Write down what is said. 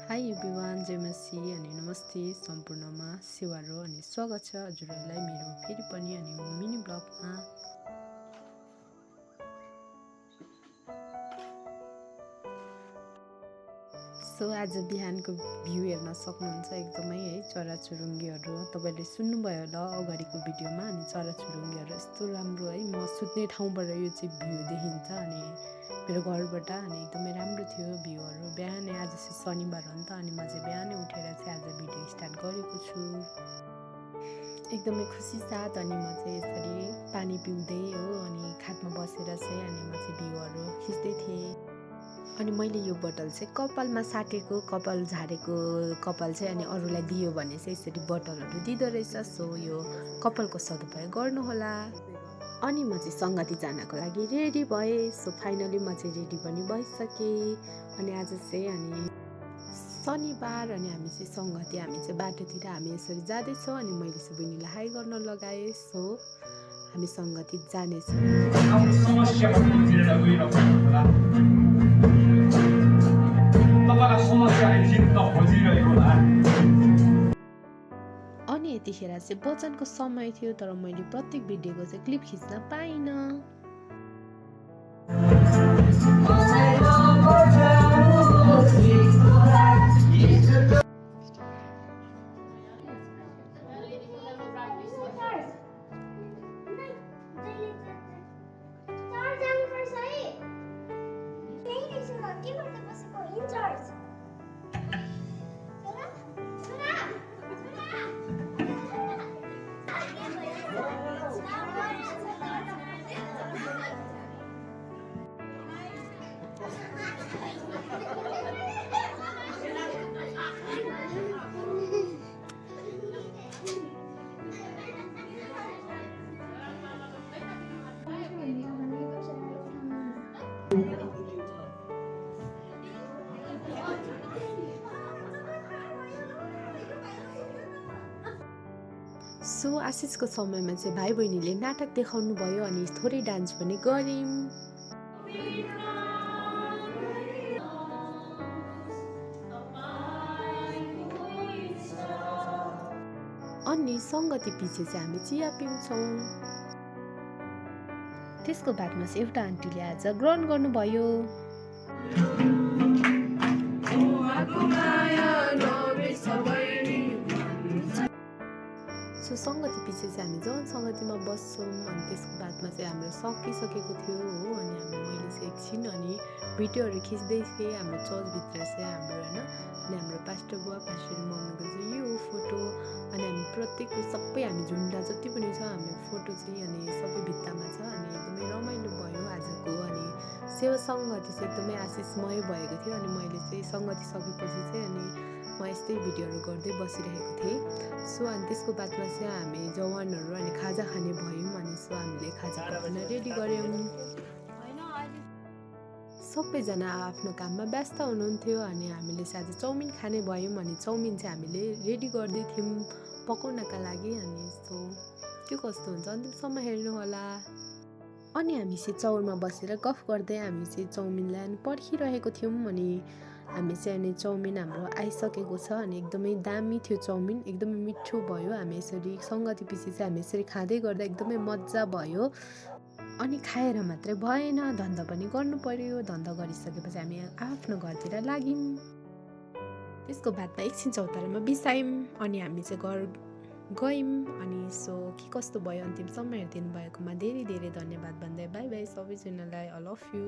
High everyone, जय मसी अनि नमस्ते सम्पूर्णमा सेवारो अनि स्वागत छ हजुरहरूलाई मेरो फेरि पनि अनि मिनी ब्लगमा। सो आज बिहानको भ्यू हेर्न सक्नुहुन्छ एकदमै है, चराचुरुङ्गीहरू तपाईँले सुन्नुभयो होला अगाडिको भिडियोमा। अनि चराचुरुङ्गीहरू यस्तो राम्रो है, म सुत्ने ठाउँबाट यो चाहिँ भ्यू देखिन्छ अनि मेरो घरबाट। अनि एकदमै राम्रो थियो भ्यूहरू। बिहानै आज चाहिँ शनिबार हो नि त, अनि म चाहिँ बिहानै उठेर चाहिँ आज भिडियो स्टार्ट गरेको छु एकदमै खुसी साथ। अनि म चाहिँ यसरी पानी पिउँदै हो अनि खाटमा बसेर चाहिँ अनि म चाहिँ भ्यूहरू खिच्दै थिएँ। अनि मैले यो बोतल चाहिँ कपालमा साटेको, कपाल झारेको कपाल चाहिँ अनि अरूलाई दियो भने चाहिँ यसरी बोतलहरू दिँदो रहेछ। सो यो कपालको सदुपयोग गर्नुहोला। अनि म चाहिँ सङ्गति जानको लागि रेडी भएँ। सो फाइनली म चाहिँ रेडी पनि भइसकेँ। अनि आज चाहिँ अनि शनिबार अनि हामी चाहिँ सङ्गति हामी चाहिँ बाटोतिर हामी यसरी जाँदैछौँ। अनि मैले चाहिँ बहिनीलाई हाई गर्न लगाएँ। सो हामी सङ्गति जानेछौँ। अनि यतिखेर चाहिँ वचनको समय थियो, तर मैले प्रत्येक भिडियोको चाहिँ क्लिप खिच्न पाइनँ। सो आशिषको समयमा चाहिँ भाइ बहिनीले नाटक देखाउनु भयो अनि थोरै डान्स पनि गऱ्यौँ। अनि सङ्गति पछि चाहिँ हामी चिया पिउँछौँ। त्यसको बादमा चाहिँ एउटा आन्टीले आज ग्रहण गर्नुभयो। सो सङ्गति पछि चाहिँ हामी जन सङ्गतिमा बस्छौँ। अनि त्यसको बादमा चाहिँ हाम्रो सकिसकेको थियो हो। अनि मैले चाहिँ एकछिन अनि भिडियोहरू खिच्दै थिएँ हाम्रो चर्चभित्र चाहिँ हाम्रो होइन। अनि हाम्रो पास्टर बुवा पास्टर मम्मीको चाहिँ यो फोटो अनि हामी प्रत्येकको सबै हामी झुन्डा जति पनि छ हाम्रो फोटो चाहिँ अनि सबै भित्तामा छ। अनि एकदमै रमाइलो भयो आजको। अनि सेवा सङ्गति चाहिँ एकदमै आशिषमय भएको थियो। अनि मैले चाहिँ सङ्गति सकेपछि चाहिँ अनि म यस्तै भिडियोहरू गर्दै बसिरहेको थिएँ। सो अनि त्यसको बादमा चाहिँ हामी जवानहरू अनि खाजा खाने भयौँ। अनि सो हामीले खाजा पकाउन रेडी गऱ्यौँ। सबैजना आफ्नो काममा व्यस्त हुनुहुन्थ्यो। अनि हामीले चाहिँ आज चाउमिन खाने भयौँ। अनि चाउमिन चाहिँ हामीले रेडी गर्दै थियौँ पकाउनका लागि। अनि सो के कस्तो हुन्छ अन्तिमसम्म हेर्नु होला। अनि हामी चाहिँ चौरमा बसेर गफ गर्दै हामी चाहिँ चाउमिनलाई अनि पर्खिरहेको थियौँ। अनि हामी चाहिँ अनि चाउमिन हाम्रो आइसकेको छ। अनि एकदमै दामी थियो चाउमिन, एकदमै मिठो भयो। हामी यसरी सङ्गति पछि चाहिँ हामी यसरी खाँदै गर्दा एकदमै मजा भयो। अनि खाएर मात्रै भएन, धन्दा पनि गर्नु पर्यो। धन्दा गरिसकेपछि हामी आफ्नो घरतिर लाग्यौँ। त्यसको बादमा एकछिन चौतारामा बिसायौँ। अनि हामी चाहिँ घर गयौँ। अनि सो के कस्तो भयो अन्तिमसम्म हेरिदिनु भएकोमा धेरै धेरै धन्यवाद भन्दै बाई बाई सबैजनालाई। I love you.